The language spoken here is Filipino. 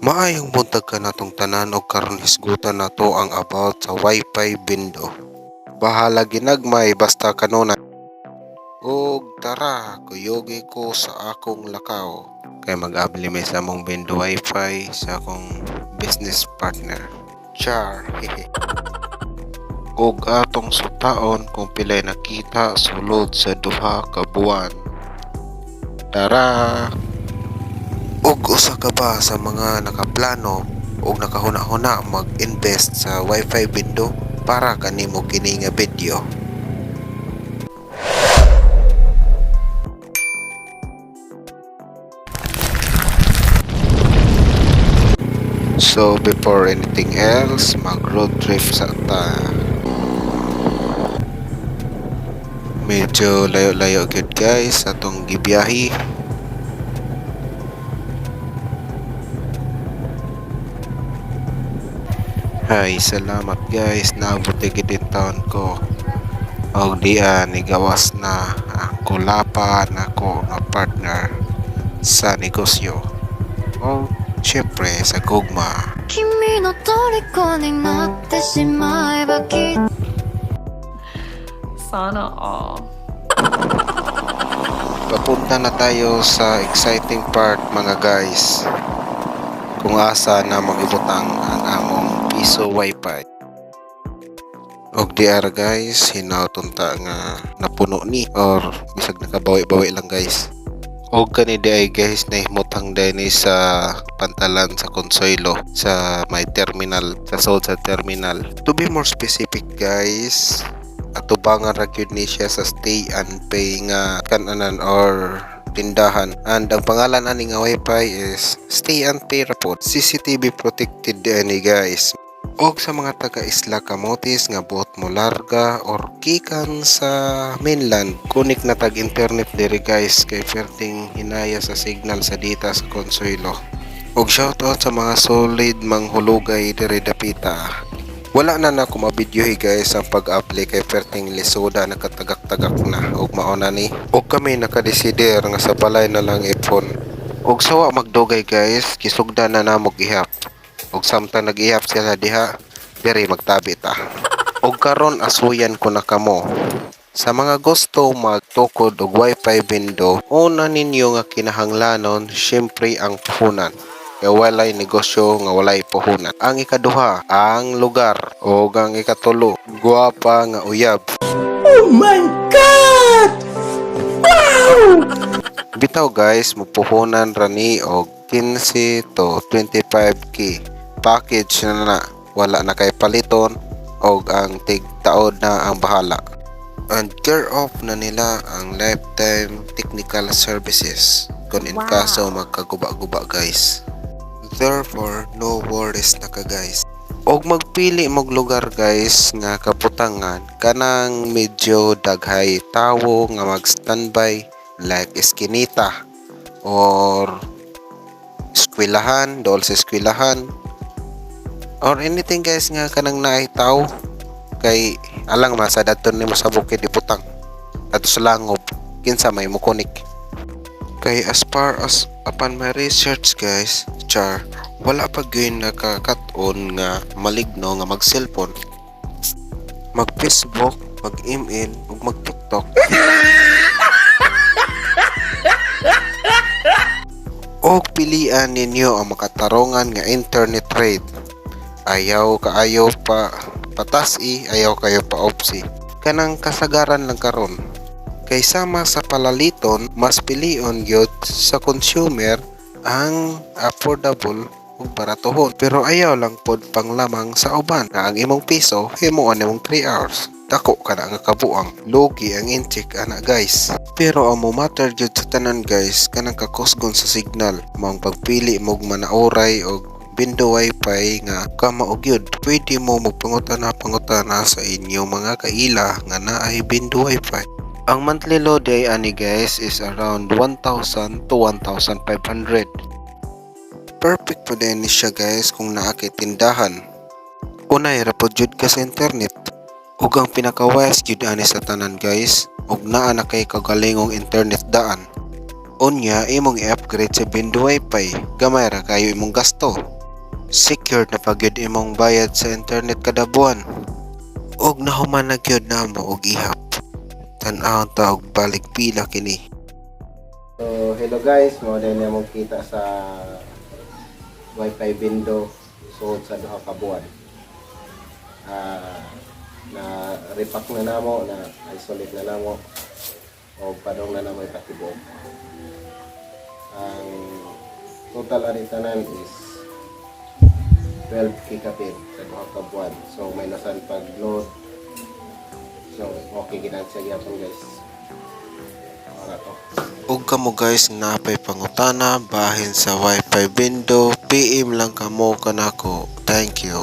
Maayong buntag ka natong tanan og karon hisgutan nato ang about sa Wi-Fi bindo. Bahala ginagmay basta kanunay. Og tara, kuyogi ko sa akong lakaw. Kay mag-abli may sa mong bindo Wi-Fi sa akong business partner. Char, hehe. Og atong sutaon kung pilay nakita sulod sa duha ka buwan. Tara! Og usa ka ba sa mga nakaplano og nakahuna-huna mag-invest sa Wi-Fi bindo para kanimo kini nga video? So before anything else, mag-road trip sa ta. Medyo layo-layo gyud guys atong gibiyahe. Hay, salamat guys, naabot gid in taon ko. Og dian igawas na ang kulapan ako nga partner sa negosyo. O syempre sa gugma. 君の虜になってしまえばきっと Sana all. Papunta na tayo sa exciting part mga guys. Kung asa na magibutang ang among piso Wi-Fi. Og diara guys, hinautunta nga napuno ni or bisag nakabawi-bawi lang guys. Og kani di ay guys nahimutang din sa pantalan sa Consuelo sa may terminal, sa sod sa terminal. To be more specific guys, atubangan ra gyud ni siya sa stay and pay nga kananan or tindahan, and ang pangalan ani nga Wi-Fi is stay and pay ra pod. CCTV protected ani guys. Og sa mga taga-isla Camotes nga buot mo larga or gikan sa mainland, kunik na tag internet diri guys kay perting hinaya sa signal sa data sa Consuelo. Og shoutout sa mga solid manghulugay diri dapita. Wala na ako mabidyohi guys ang pag-apply kay perting lisoda nakatagak-tagak na og mauna ni. Og kami nakadesider nga sa balay na lang ipon. Og sawa magdugay guys, kisugda na namo gihap. Og samtang nag-ihap sila diha, diri magtabi ta. Og karon asuyan ko na kamo. Sa mga gusto magtukod og Wi-Fi bindo, una ninyo nga kinahanglanon syempre ang puhunan. Kaya walay negosyo nga walay puhunan. Ang ikaduha, ang lugar. O ang ikatulo, guwapa nga uyab. Oh my God! Wow! Bitaw guys, mupuhunan rani og 15 to 25k. Package na wala na kay paliton og ang tig-taod na ang bahala. And care off na nila ang lifetime technical services kung in kaso magkaguba-guba guys. Therefore, no worries na ka guys. Og magpili mog lugar guys nga kaputangan kanang medyo daghay tawo nga mag-standby like eskinita or eskwelahan, dool sa eskwelahan or anything guys nga kanang naay tao kay alang masa daton nimo sa bukid iputang ato sa langob kinsa may mukunik. Kay as far as upon my research guys, char, wala pa gyud nakakaton nga maligno nga mag cellphone, mag Facebook, mag email ug mag TikTok. Og pilian ninyo ang makatarungan nga internet rate. Ayaw kaayo pa patasi, ayaw kayo pa opsi. Kanang kasagaran lang karon. Kay sama sa palaliton, mas pilion gyud sa consumer ang affordable ug baratohon. Pero ayaw lang pod panglamang sa uban na ang imong piso himuon nimong 3 hours. Dako ka na nga kabuang, logi ang incheck ana guys. Pero ang mo matter jud sa tanan guys kanang kakusgon sa signal. Maong pagpili mog manauray og bindo Wi-Fi nga kama og yun. Pwede mo magpangutana sa inyo mga kaila nga naay bindo Wi-Fi. Ang monthly load ay ani guys is around 1,000 to 1,500. Perfect po din siya guys kung naakit tindahan. Unay ra pod jud ka sa internet. Ug ang pinaka-wise jud ani sa tanan guys, ug naa na kay kagalingong internet daan. Unya imong i-upgrade sa bindo Wi-Fi, gamay ra kayo imong gasto. Secured na pagyud imong bayad sa internet kada buwan. Og nahuman na gyud namo og ihap. Tan-aw ta og balik pila kini. So hello guys, mo din na mong kita sa Wi-Fi window suod sa duha ka buwan. Na repack na namo, na isolate na namo o padong na namo ipatibok. Ang total ani tanan is 12 gigabit sa duha ka buwan. So may nasan pag-load. So okay gid sa gyapon guys. Para to. Ug kamo guys napay pangutana bahin sa Wi-Fi window, PM lang kamo kanako. Thank you.